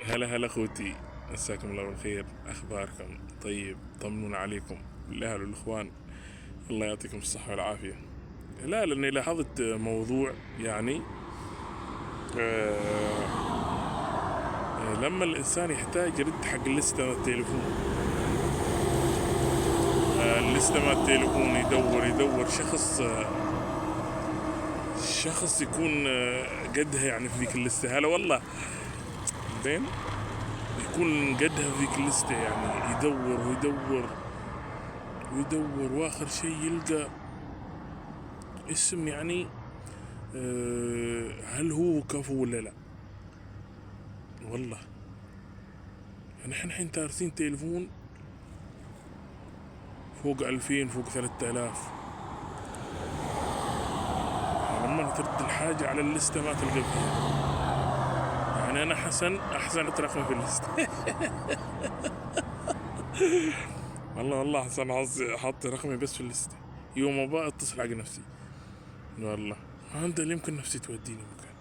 هلا هلا اخوتي، مساكم الله بالخير. اخباركم طيب؟ طمنونا عليكم الاهل والاخوان، الله يعطيكم الصحه والعافيه. لا، لاني لاحظت موضوع يعني آه لما الانسان يحتاج يرد حق اللستة مال التليفون، اللستة مال التليفون، يدور يدور شخص يكون قدها يعني في ذيك اللستة. هلا والله، زين، يكون قدها في ذيك اللستة، يعني يدور ويدور ويدور، واخر شيء يلقى اسم يعني هل هو كفو ولا لا. والله يعني احنا الحين تارسين تليفون فوق 2000 فوق 3000، لما ترد الحاجة على اللستة ما تلقى فيها. يعني انا احسن رقم في اللستة. والله احسن حاط رقمي بس في اللستة، يوم ما اتصل حق نفسي. والله هذا اللي يمكن نفسي توديني مكان.